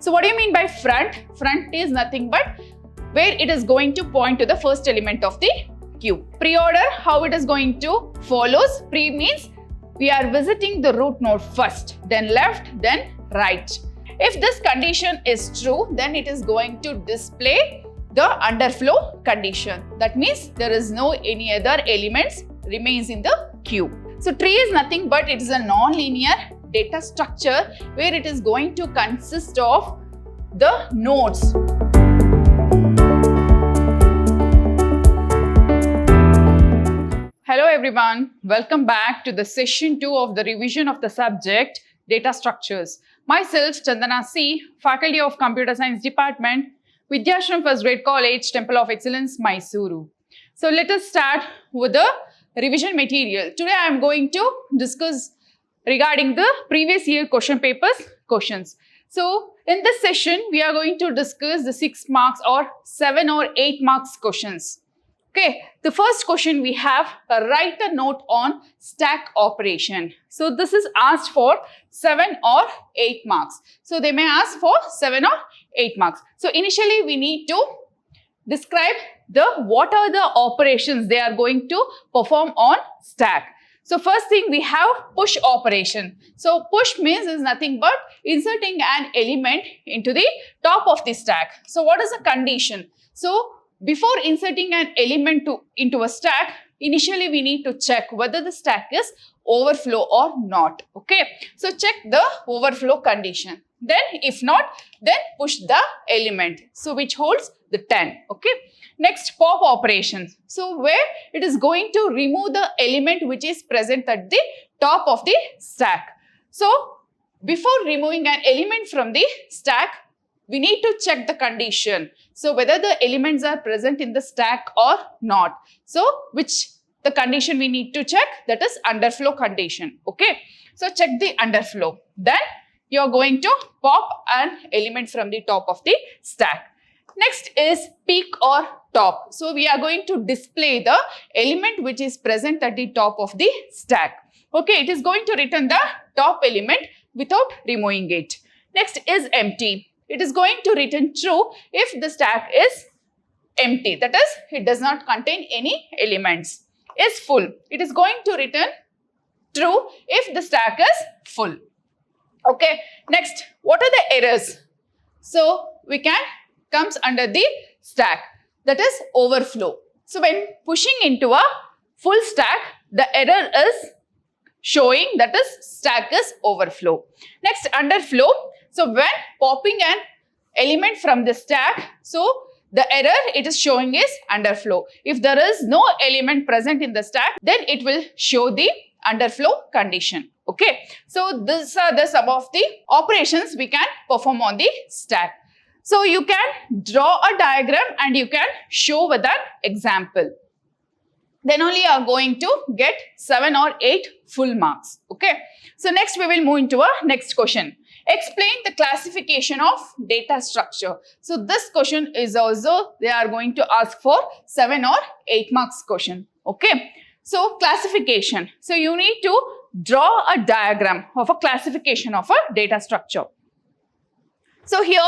So what do you mean by front? Front is nothing but where it is going to point to the first element of the queue. Pre-order, how it is going to follows. Pre means we are visiting the root node first, then left, then right. If this condition is true, then it is going to display the underflow condition. That means there is no any other elements remains in the queue. So tree is nothing but it is a non-linear data structure where it is going to consist of the nodes. Hello everyone, welcome back to the session 2 of the revision of the subject data structures. Myself Chandana C, Faculty of Computer Science Department, Vidyashram First Grade College, Temple of Excellence, Mysuru. So let us start with the revision material. Today I am going to discuss regarding the previous year question papers questions. So in this session we are going to discuss the 6 marks or 7 or 8 marks questions. Okay, the first question we have write a note on stack operation. So this is asked for 7 or 8 marks. So they may ask for 7 or 8 marks. So initially we need to describe what are the operations they are going to perform on stack. So first thing we have push operation. So push means is nothing but inserting an element into the top of the stack. So what is the condition? So before inserting an element into a stack, initially we need to check whether the stack is overflow or not. Okay, so check the overflow condition. Then if not, then push the element. So which holds the 10. Okay, next pop operations. So where it is going to remove the element which is present at the top of the stack. So before removing an element from the stack, we need to check the condition. So whether the elements are present in the stack or not. So which the condition we need to check, that is underflow condition. Okay, so check the underflow. Then you are going to pop an element from the top of the stack. Next is peak or top. So we are going to display the element which is present at the top of the stack. Okay, it is going to return the top element without removing it. Next is empty. It is going to return true if the stack is empty. That is, it does not contain any elements. Is full. It is going to return true if the stack is full. Okay. Next, what are the errors? So we can comes under the stack, that is overflow. So when pushing into a full stack, the error is showing, that is stack is overflow. Next, underflow. So when popping an element from the stack, so the error it is showing is underflow. If there is no element present in the stack, then it will show the underflow condition. Okay, so these are the some of the operations we can perform on the stack. So you can draw a diagram and you can show with an example. Then only you are going to get 7 or 8 full marks. Okay, so next we will move into a next question. Explain the classification of data structure. So this question is also they are going to ask for 7 or 8 marks question. Okay, so classification. So you need to draw a diagram of a classification of a data structure. So here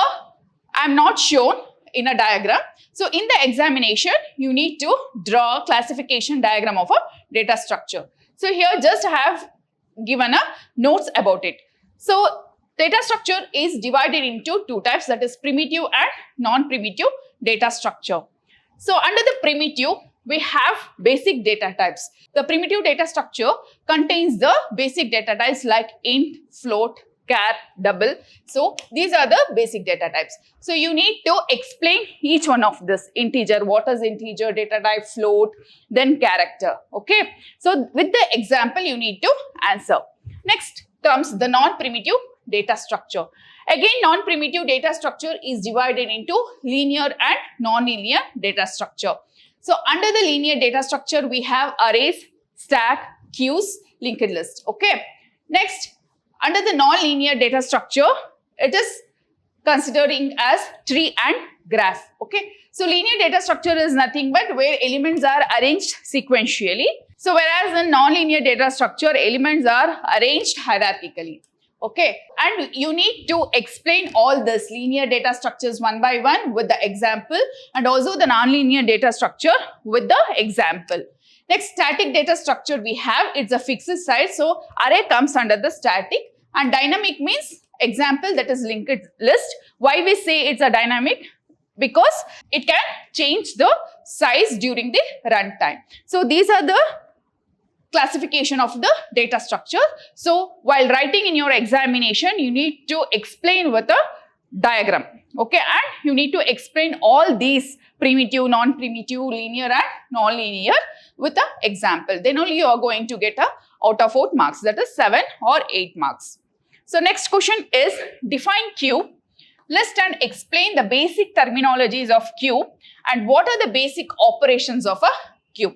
I am not shown in a diagram. So in the examination, you need to draw a classification diagram of a data structure. So here just I have given a notes about it. So data structure is divided into 2 types, that is primitive and non-primitive data structure. So under the primitive, we have basic data types. The primitive data structure contains the basic data types like int, float, char, double. So these are the basic data types. So you need to explain each one of this. Integer, what is integer, data type, float, then character. Okay. So with the example you need to answer. Next comes the non-primitive data structure. Again, non-primitive data structure is divided into linear and non-linear data structure. So under the linear data structure, we have arrays, stack, queues, linked list. Okay. Next, under the non-linear data structure, it is considering as tree and graph. Okay. So linear data structure is nothing but where elements are arranged sequentially. So whereas in non-linear data structure, elements are arranged hierarchically. Okay, and you need to explain all this linear data structures one by one with the example, and also the nonlinear data structure with the example. Next, static data structure we have, it's a fixed size, so array comes under the static, and dynamic means example, that is linked list. Why we say it's a dynamic? Because it can change the size during the runtime. So these are the classification of the data structure. So while writing in your examination, you need to explain with a diagram. Okay, and you need to explain all these primitive, non-primitive, linear and non-linear with an example. Then only you are going to get a out of 4 marks, that is 7 or 8 marks. So next question is define queue. List and explain the basic terminologies of queue and what are the basic operations of a queue.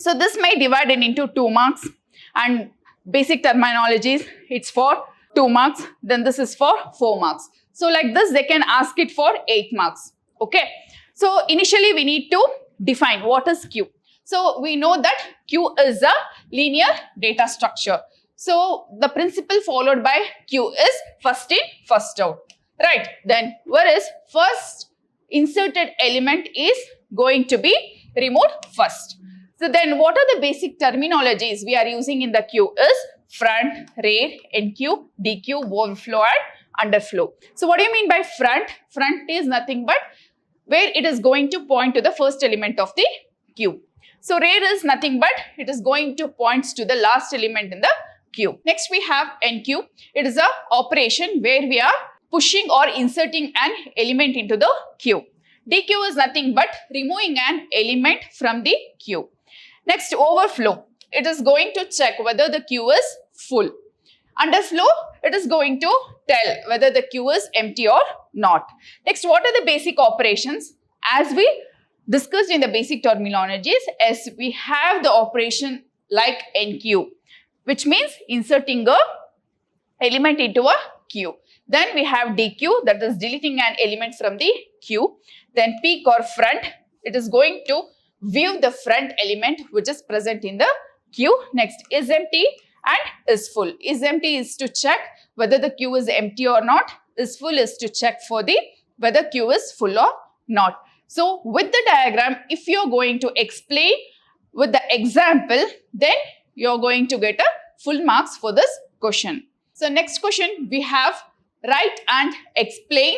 So this may divide it into 2 marks, and basic terminologies, it's for 2 marks, then this is for 4 marks. So like this, they can ask it for 8 marks. Okay. So initially we need to define what is queue. So we know that queue is a linear data structure. So the principle followed by queue is first in, first out. Right. Then whereas first inserted element is going to be removed first. So then what are the basic terminologies we are using in the queue is front, rear, enqueue, dequeue, overflow and underflow. So what do you mean by front? Front is nothing but where it is going to point to the first element of the queue. So rear is nothing but it is going to point to the last element in the queue. Next we have enqueue. It is a operation where we are pushing or inserting an element into the queue. Dequeue is nothing but removing an element from the queue. Next, overflow. It is going to check whether the queue is full. Underflow, it is going to tell whether the queue is empty or not. Next, what are the basic operations? As we discussed in the basic terminologies, as we have the operation like enqueue, which means inserting a element into a queue. Then we have dequeue, that is deleting an element from the queue. Then peek or front, it is going to view the front element which is present in the queue. Next is empty and is full. Is empty is to check whether the queue is empty or not. Is full is to check for the whether queue is full or not. So with the diagram, if you are going to explain with the example, then you are going to get a full marks for this question. So next question we have write and explain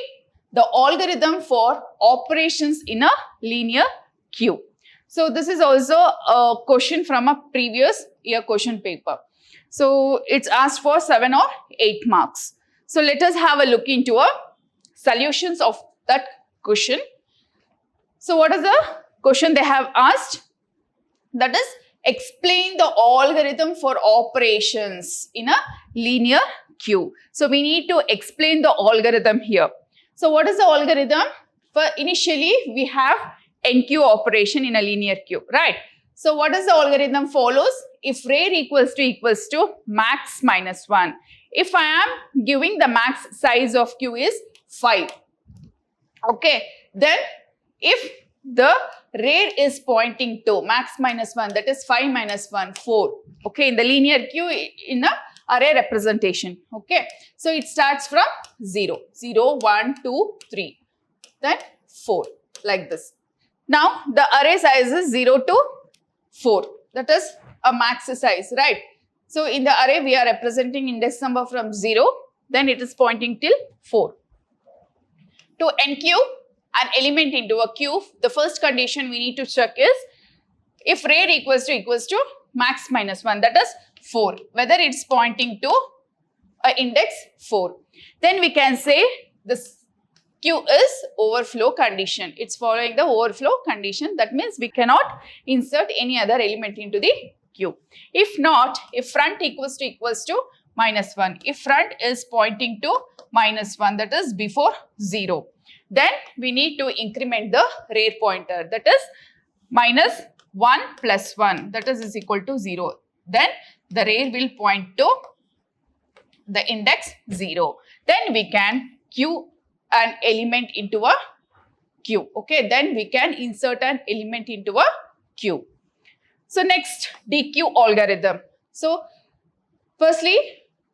the algorithm for operations in a linear queue. So this is also a question from a previous year question paper. So it's asked for 7 or 8 marks. So let us have a look into a solutions of that question. So what is the question they have asked? That is explain the algorithm for operations in a linear queue. So we need to explain the algorithm here. So what is the algorithm? For initially we have enqueue operation in a linear queue, right? So what is the algorithm follows? If rear equals to max minus 1. If I am giving the max size of queue is 5. Okay, then if the rear is pointing to max minus 1, that is 5 minus 1, 4. Okay, in the linear queue in a array representation. Okay, so it starts from 0, 0, 1, 2, 3, then 4, like this. Now the array size is 0 to 4, that is a max size, right? So in the array we are representing index number from 0, then it is pointing till 4. To enqueue an element into a queue, the first condition we need to check is if rear equals to max minus 1, that is 4, whether it's pointing to a index 4. Then we can say this queue is overflow condition. It's following the overflow condition. That means we cannot insert any other element into the queue. If not, if front equals to minus 1, if front is pointing to minus 1, that is before 0, then we need to increment the rear pointer, that is minus 1 plus 1, that is equal to 0. Then the rear will point to the index 0. Then we can queue an element into a queue. Okay, then we can insert an element into a queue. So next, dequeue algorithm. So firstly,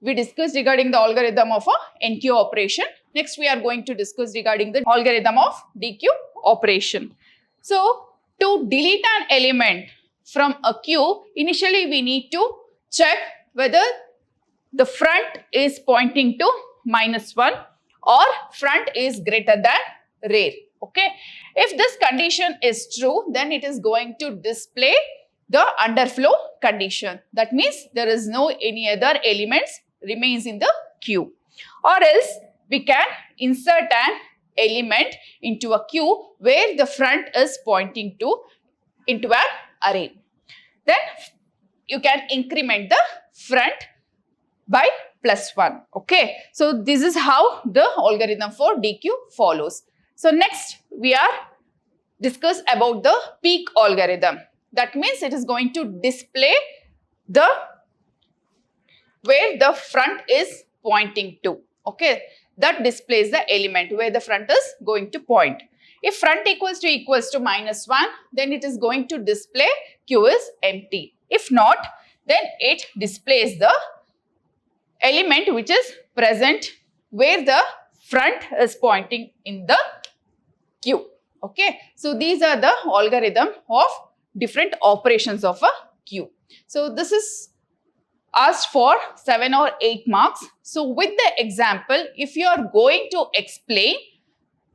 we discussed regarding the algorithm of a NQ operation. Next, we are going to discuss regarding the algorithm of DQ operation. So, to delete an element from a queue, initially we need to check whether the front is pointing to -1 or front is greater than rear. Okay. If this condition is true, then it is going to display the underflow condition. That means there is no any other elements remains in the queue. Or else we can insert an element into a queue where the front is pointing to into an array. Then you can increment the front by +1. Okay. So this is how the algorithm for DQ follows. So next we are discuss about the peak algorithm. That means it is going to display the where the front is pointing to. Okay. That displays the element where the front is going to point. If front equals to -1, then it is going to display Q is empty. If not, then it displays the element which is present where the front is pointing in the queue. Okay. So these are the algorithm of different operations of a queue. So this is asked for 7 or 8 marks. So with the example, if you are going to explain,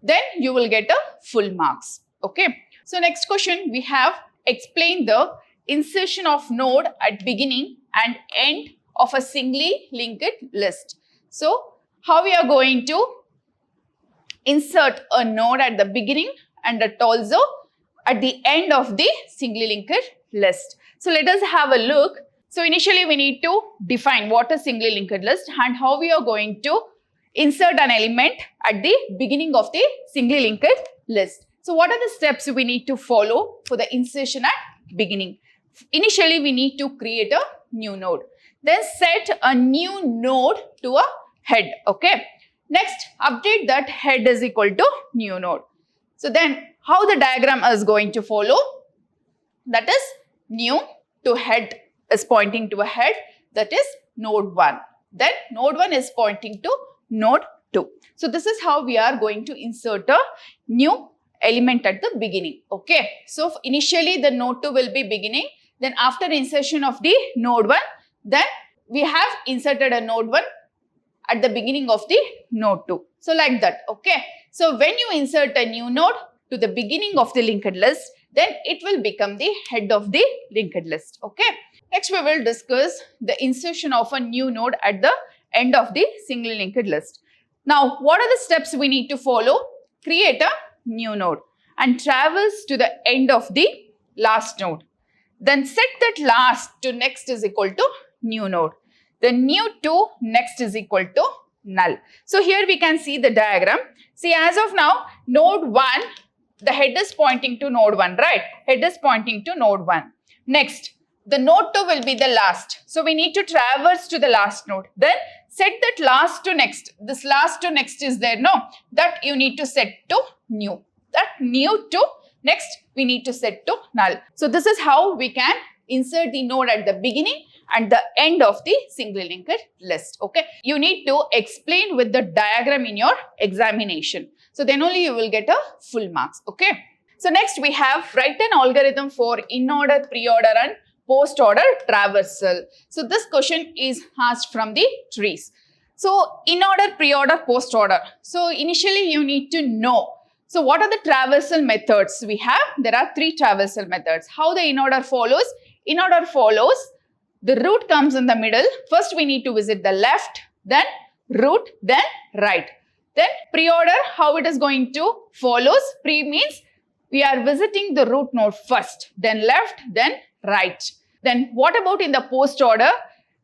then you will get a full marks. Okay. So next question, we have explain the insertion of node at beginning and end of a singly linked list. So how we are going to insert a node at the beginning and also at the end of the singly linked list. So let us have a look. So initially we need to define what is singly linked list and how we are going to insert an element at the beginning of the singly linked list. So what are the steps we need to follow for the insertion at beginning? Initially we need to create a new node. Then set a new node to a head. Okay. Next, update that head is equal to new node. So then how the diagram is going to follow? That is new to head is pointing to a head, that is node 1. Then node 1 is pointing to node 2. So this is how we are going to insert a new element at the beginning. Okay. So initially the node 2 will be beginning. Then after insertion of the node 1, then we have inserted a node 1 at the beginning of the node 2. So like that. Okay. So when you insert a new node to the beginning of the linked list, then it will become the head of the linked list. Okay. Next we will discuss the insertion of a new node at the end of the singly linked list. Now what are the steps we need to follow? Create a new node and traverse to the end of the last node. Then set that last to next is equal to new node. The new to next is equal to null. So here we can see the diagram. See, as of now, node 1, the head is pointing to node 1, right? Head is pointing to node 1. Next, the node 2 will be the last. So we need to traverse to the last node. Then set that last to next. This last to next is there, no? That you need to set to new. That new to next we need to set to null. So this is how we can insert the node at the beginning and the end of the singly linked list. Okay. You need to explain with the diagram in your examination. So then only you will get a full marks. Okay. So next we have write an algorithm for in-order, pre-order and post-order traversal. So this question is asked from the trees. So in-order, pre-order, post-order. So initially you need to know. So what are the traversal methods we have? There are 3 traversal methods. How the in-order follows? In-order follows, the root comes in the middle. First we need to visit the left, then root, then right. Then pre-order, how it is going to follows? Pre means we are visiting the root node first, then left, then right. Then what about in the post order?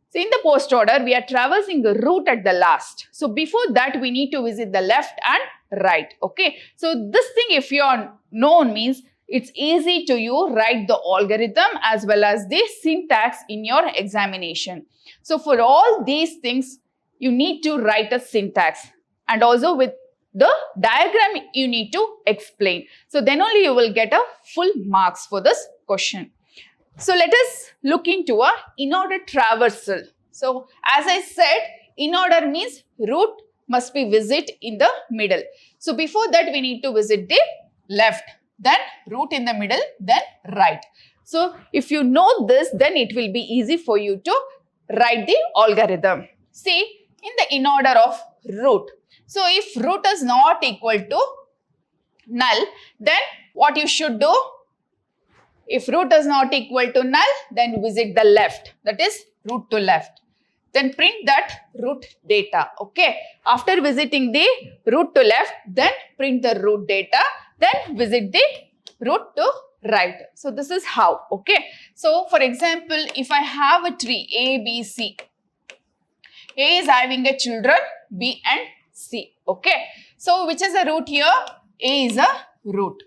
So in the post order, we are traversing the root at the last. So before that, we need to visit the left and right. Okay. So this thing, if you are known, means it's easy to you write the algorithm as well as the syntax in your examination. So for all these things, you need to write a syntax, and also with the diagram you need to explain. So then only you will get a full marks for this question. So let us look into a in-order traversal. So as I said, in order means root must be visit in the middle. So before that we need to visit the left, then root in the middle, then right. So if you know this, then it will be easy for you to write the algorithm. See, in the in order of root. So if root is not equal to null, then what you should do? If root is not equal to null, then visit the left, that is root to left. Then print that root data, okay. After visiting the root to left, then print the root data, then visit the root to right. So this is how, okay. So for example, if I have a tree A, B, C, A is having a children, B and C, okay. So which is a root here? A is a root.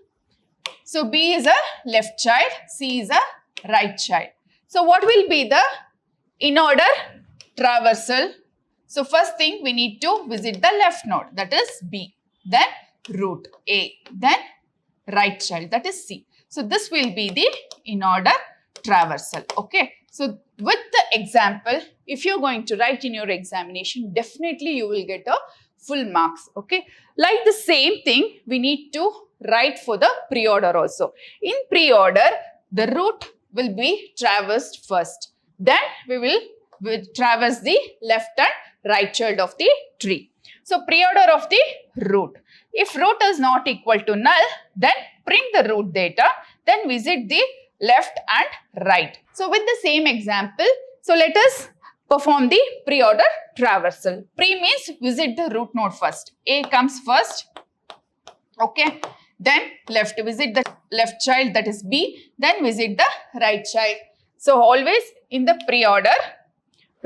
So B is a left child, C is a right child. So what will be the in order traversal? So first thing we need to visit the left node, that is B, then root A, then right child, that is C. So this will be the in order traversal, okay. So with the example, if you're going to write in your examination, definitely you will get a full marks, okay. Like the same thing we need to write for the pre-order also. In pre-order, the root will be traversed first. Then we will traverse the left and right child of the tree. So pre-order of the root. If root is not equal to null, then print the root data, then visit the left and right. So with the same example, so let us perform the pre-order traversal. Pre means visit the root node first. A comes first, okay. Then left, visit the left child, that is B, then visit the right child. So always in the pre-order,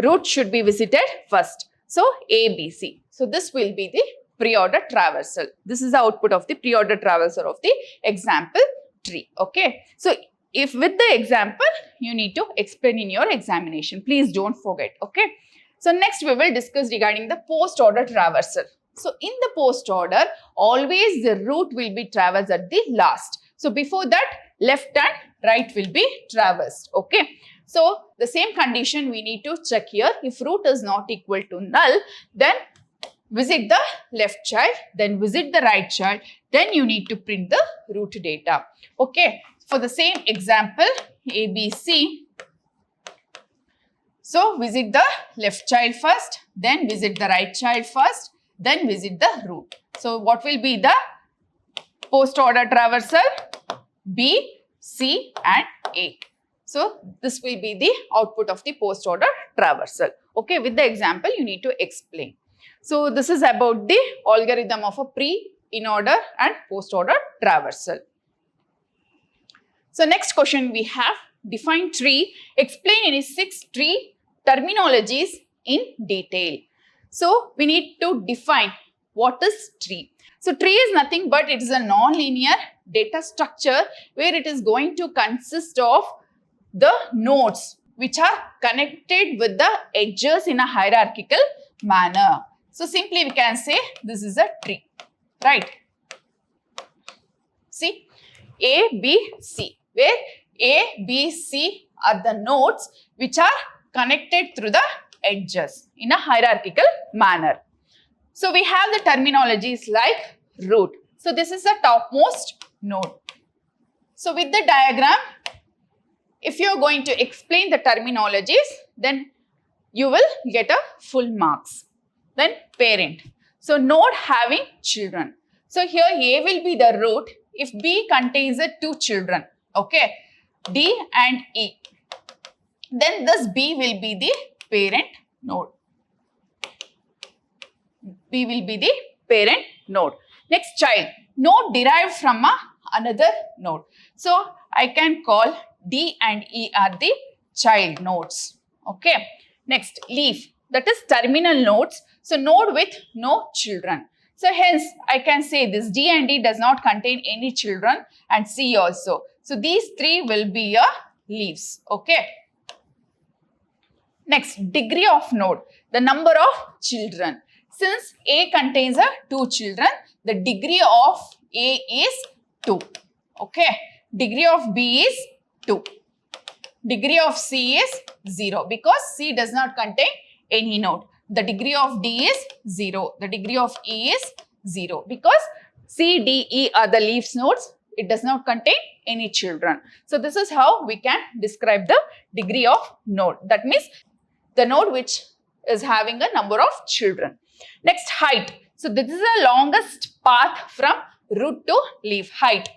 root should be visited first. So A, B, C. So this will be the pre-order traversal. This is the output of the pre-order traversal of the example tree, okay. So if with the example, you need to explain in your examination. Please don't forget, okay. So next we will discuss regarding the post-order traversal. So in the post order, always the root will be traversed at the last. So before that, left and right will be traversed, okay. So the same condition we need to check here. If root is not equal to null, then visit the left child, then visit the right child, then you need to print the root data, okay. For the same example, A, B, C. So visit the left child first, then visit the right child first, then visit the root. So what will be the post order traversal? B, C and A. So this will be the output of the post order traversal. Okay, with the example you need to explain. So this is about the algorithm of a pre, in order and post order traversal. So next question we have, define tree, explain any 6 tree terminologies in detail. So we need to define what is tree. So tree is nothing but it is a non-linear data structure where it is going to consist of the nodes which are connected with the edges in a hierarchical manner. So simply we can say this is a tree, right? See, A, B, C, where A, B, C are the nodes which are connected through the edges in a hierarchical manner. So we have the terminologies like root. So this is the topmost node. So with the diagram, if you are going to explain the terminologies, then you will get a full marks. Then parent. So node having children. So here A will be the root if B contains 2 children. Okay, D and E. Then this B will be the parent node. B will be the parent node. Next, child. Node derived from another node. So I can call D and E are the child nodes. Okay. Next, leaf. That is terminal nodes. So node with no children. So hence I can say this D and E does not contain any children and C also. So these 3 will be your leaves. Okay. Next, degree of node. The number of children. Since A contains 2 children, the degree of A is 2. Okay. Degree of B is 2. degree of C is 0 because C does not contain any node. The degree of D is 0. The degree of E is 0 because C, D, E are the leaf nodes. It does not contain any children. So this is how we can describe the degree of node. That means the node which is having a number of children. Next, height. So this is the longest path from root to leaf, height.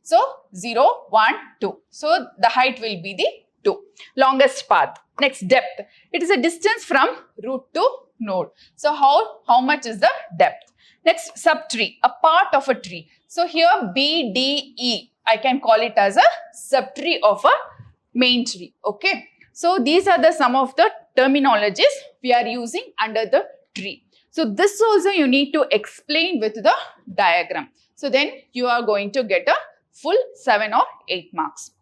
So 0, 1, 2. So the height will be the 2. Longest path. Next, depth. It is a distance from root to node. So how much is the depth? Next, subtree, a part of a tree. So here B, D, E, I can call it as a subtree of a main tree. Okay. So these are the some of the terminologies we are using under the tree. So this also you need to explain with the diagram. So then you are going to get a full 7 or 8 marks.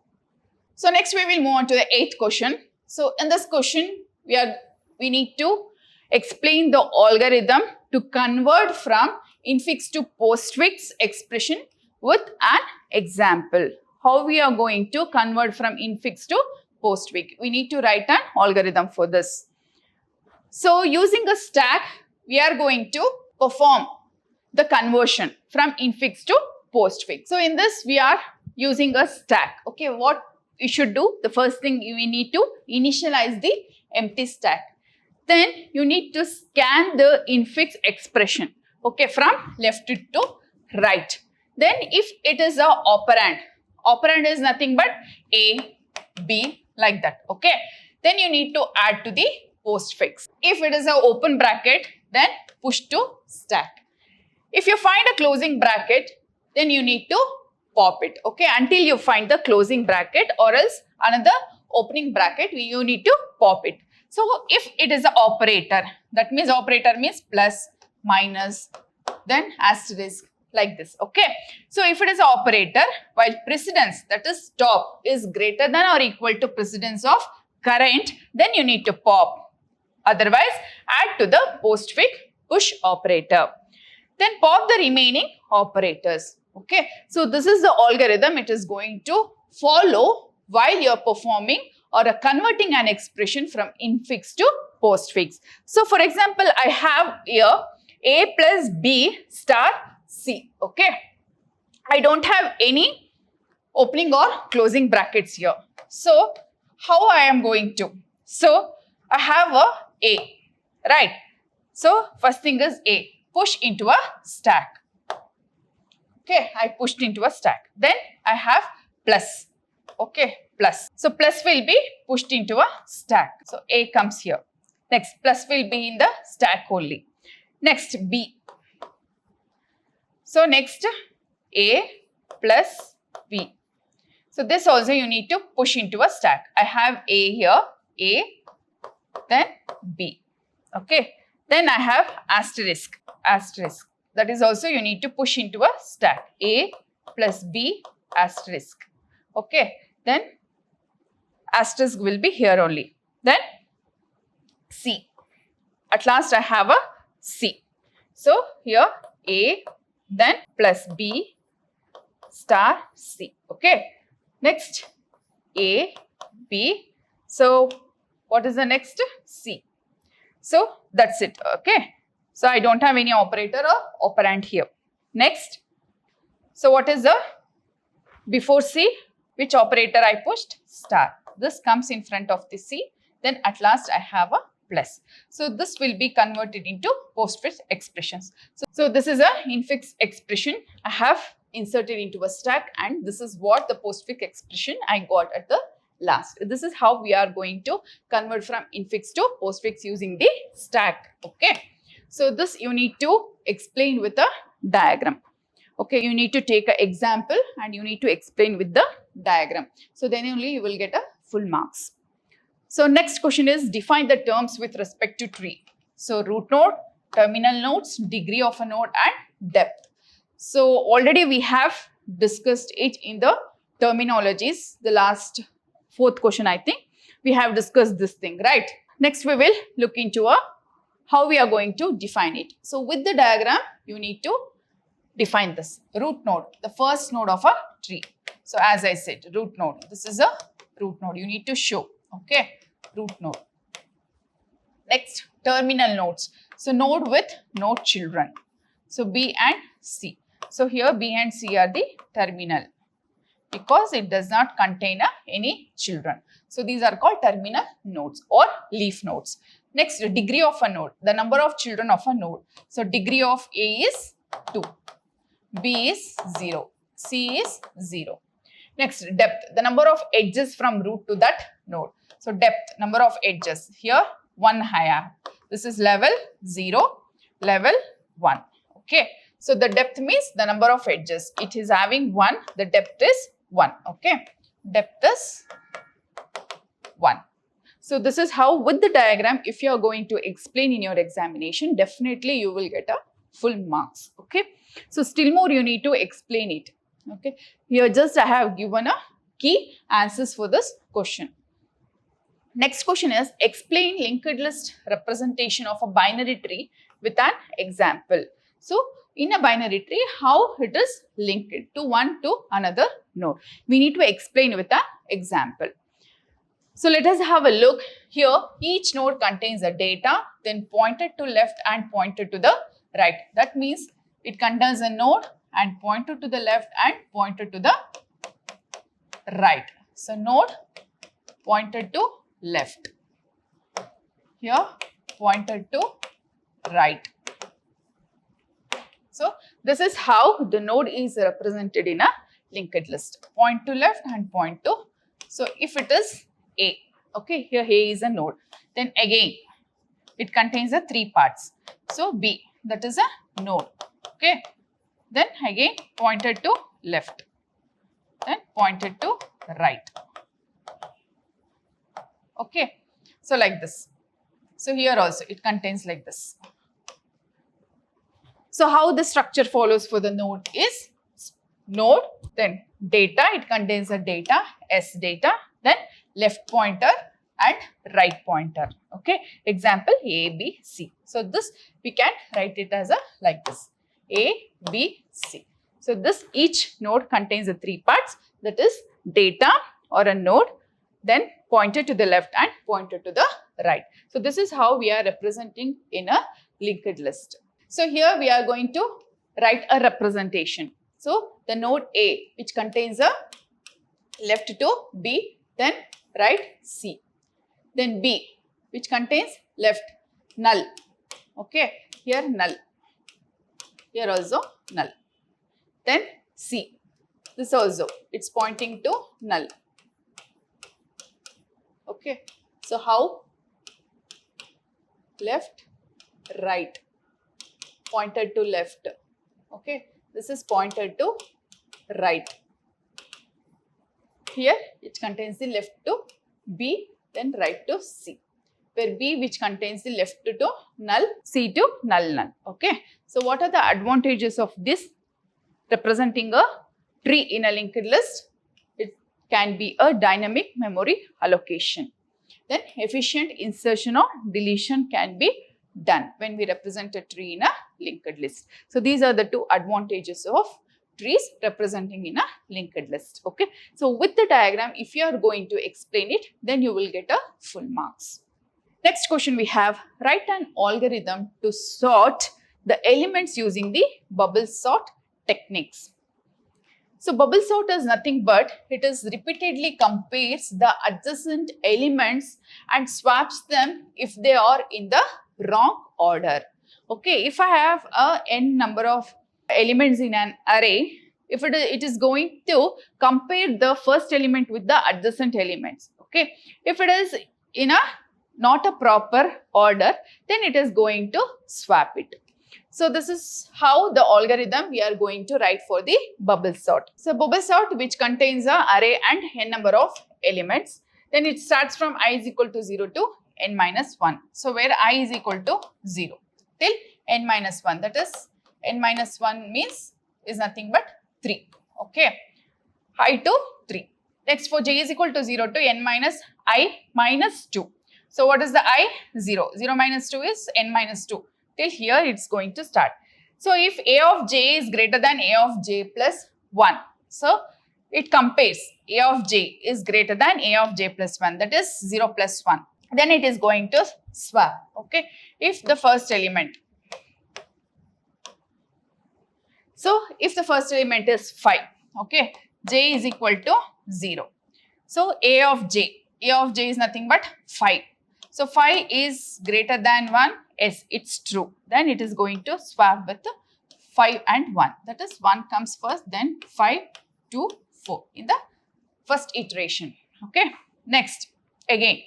So next we will move on to the 8th question. So in this question we need to explain the algorithm to convert from infix to postfix expression with an example. How we are going to convert from infix to postfix? We need to write an algorithm for this. So using a stack, we are going to perform the conversion from infix to postfix. So in this, we are using a stack. Okay, what you should do? The first thing we need to initialize the empty stack. Then you need to scan the infix expression. Okay, from left to right. Then if it is a operand is nothing but A, B, like that. Okay, then you need to add to the postfix. If it is an open bracket, then push to stack. If you find a closing bracket, then you need to pop it. Okay, until you find the closing bracket or else another opening bracket, you need to pop it. So if it is an operator, that means operator means plus, minus, then asterisk, like this. Okay, so if it is an operator, while precedence, that is top, is greater than or equal to precedence of current, then you need to pop. Otherwise, add to the postfix push operator. Then pop the remaining operators. Okay, so this is the algorithm it is going to follow while you are performing or converting an expression from infix to postfix. So for example, I have here A plus B star C. Okay, I don't have any opening or closing brackets here. So how I am going to? So I have a, right? So first thing is A, push into a stack. Okay, I pushed into a stack. Then I have plus. Okay, plus. So plus will be pushed into a stack. So A comes here. Next, plus will be in the stack only. Next, B. So next, A plus B. So this also you need to push into a stack. I have A here, A, then B. Okay, then I have asterisk. That is also you need to push into a stack. A plus B asterisk. Okay, then asterisk will be here only. Then C. At last I have a C. So here A, then plus B star C. Okay, next A, B. So what is the next? C. So that's it. Okay, so I don't have any operator or operand here. Next, so what is the before C? Which operator I pushed? Star. This comes in front of the C. Then at last I have a plus. So this will be converted into postfix expressions. So this is a infix expression I have inserted into a stack, and this is what the postfix expression I got at the last. This is how we are going to convert from infix to postfix using the stack. Okay, so this you need to explain with a diagram. Okay, you need to take an example and you need to explain with the diagram. So then only you will get a full marks. So next question is define the terms with respect to tree. So root node, terminal nodes, degree of a node and depth. So already we have discussed it in the terminologies. The last 4th question I think we have discussed this thing, right? Next we will look into how we are going to define it. So with the diagram you need to define this root node, the first node of a tree. So as I said, root node, this is a root node. You need to show. Okay, root node. Next, terminal nodes. So node with no children. So B and C. So here B and C are the terminal because it does not contain any children. So these are called terminal nodes or leaf nodes. Next, degree of a node, the number of children of a node. So degree of A is 2, B is 0, C is 0. Next, depth, the number of edges from root to that node. So depth, number of edges. Here 1 I have. This is level 0, level 1. Okay. So the depth means the number of edges. It is having 1, the depth is 1. Okay. Depth is 1. So this is how, with the diagram, if you are going to explain in your examination, definitely you will get a full marks. Okay. So still more you need to explain it. Okay. Here just I have given a key answers for this question. Next question is explain linked list representation of a binary tree with an example. So in a binary tree, how it is linked to one to another node. We need to explain with an example. So let us have a look. Here each node contains the data, then pointed to left and pointed to the right. That means it contains a node and pointed to the left and pointed to the right. So node pointed to left. Here pointed to right. So this is how the node is represented in a linked list. Point to left and point to. So if it is A, okay, here A is a node. Then again, it contains the 3 parts. So B, that is a node. Okay. Then again pointed to left. Then pointed to right. Okay. So like this. So here also it contains like this. So how the structure follows for the node is node, then data, it contains the data, S data, then left pointer and right pointer. Okay. Example A, B, C. So this we can write it as a like this. A, B, C. So this each node contains the 3 parts, that is data or a node, then pointed to the left and pointed to the right. So this is how we are representing in a linked list. So here we are going to write a representation. So the node A, which contains a left to B, then right C. Then B, which contains left null. Okay, here null. Here also null. Then C, this also, it's pointing to null. Okay, so how? Left, right, pointed to left. Okay, this is pointed to right. Here it contains the left to B, then right to C. Where B, which contains the left to null, C to null null. Okay, so what are the advantages of this representing a tree in a linked list? It can be a dynamic memory allocation. Then efficient insertion or deletion can be done when we represent a tree in a linked list. So these are the 2 advantages of trees representing in a linked list. Okay. So with the diagram, if you are going to explain it, then you will get a full marks. Next question we have, write an algorithm to sort the elements using the bubble sort techniques. So bubble sort is nothing but it is repeatedly compares the adjacent elements and swaps them if they are in the wrong order. Okay, if I have a n number of elements in an array, if it is going to compare the first element with the adjacent elements. Okay, if it is in a not a proper order, then it is going to swap it. So this is how the algorithm we are going to write for the bubble sort. So bubble sort, which contains a array and n number of elements. Then it starts from I is equal to 0 to n minus 1. So where I is equal to 0 till n minus 1, that is n minus 1 means is nothing but 3. Okay, I to 3. Next for j is equal to 0 to n minus I minus 2. So what is the I? 0. 0 minus 2 is n minus 2. Till here it's going to start. So if a of j is greater than a of j plus 1. So it compares A of j is greater than A of j plus 1, that is 0 plus 1. Then it is going to swap, okay? If the first element, so if the first element is 5, okay, j is equal to 0. So A of j is nothing but 5. So 5 is greater than 1, yes, it's true. Then it is going to swap with 5 and 1. That is 1 comes first, then 5, 2, 4 in the first iteration, okay? Next, again,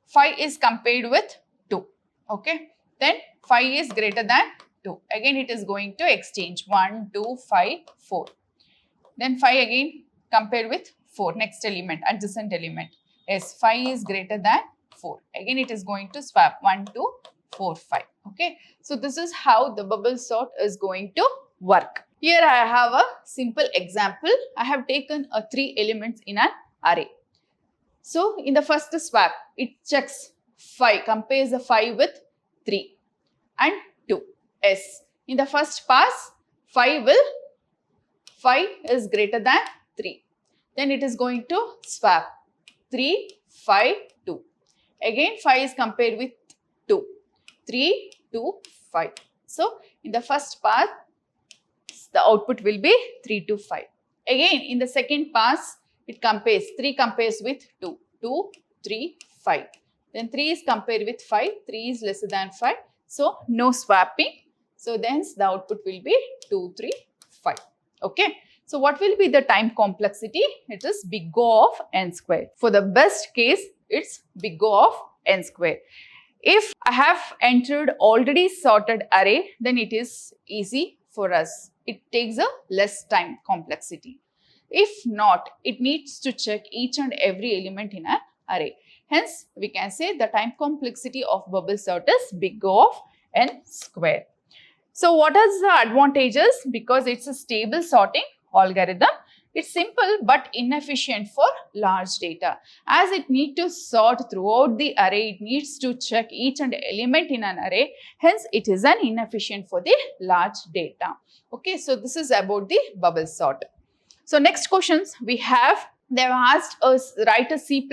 5 is compared with 2, okay? Then 5 is greater than 2. Again, it is going to exchange 1, 2, 5, 4. Then 5 again compared with 4, next element, adjacent element. Yes, 5 is greater than 4. Again, it is going to swap 1, 2, 4, 5. Okay. So, this is how the bubble sort is going to work. Here I have a simple example. I have taken 3 elements in an array. So, in the first swap, it checks 5, compares the 5 with 3 and 2. Yes. In the first pass, 5 is greater than 3. Then it is going to swap 3, 5, 2. Again, 5 is compared with 2. 3, 2, 5. So, in the first pass, the output will be 3 to 5. Again, in the second pass, it compares. 3 compares with 2. 2, 3, 5. Then 3 is compared with 5. 3 is lesser than 5. So, no swapping. So, then the output will be 2, 3, 5. Okay. So, what will be the time complexity? It is big O of n square. For the best case, it's big O of n square. If I have entered already sorted array, then it is easy for us. It takes a less time complexity. If not, it needs to check each and every element in an array. Hence, we can say the time complexity of bubble sort is big O of n square. So, what are the advantages? Because it's a stable sorting algorithm. It's simple but inefficient for large data. As it needs to sort throughout the array, it needs to check each and element in an array. Hence, it is an inefficient for the large data. Okay, so this is about the bubble sort. So, next questions we have, they have asked us write a C++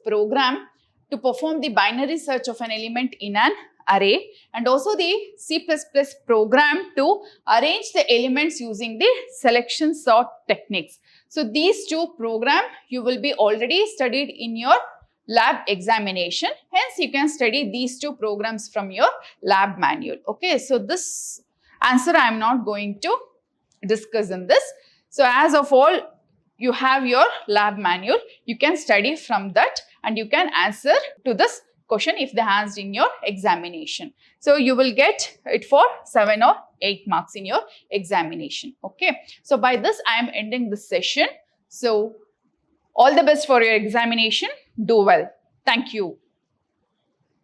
program to perform the binary search of an element in an array, and also the C++ program to arrange the elements using the selection sort techniques. So, these two programs you will be already studied in your lab examination. Hence, you can study these two programs from your lab manual. Okay, so this answer I am not going to discuss in this. So, as of all, you have your lab manual. You can study from that and you can answer to this question if they asked in your examination. So, you will get it for 7 or 8 marks in your examination. Okay. So, by this I am ending this session. So, all the best for your examination. Do well. Thank you.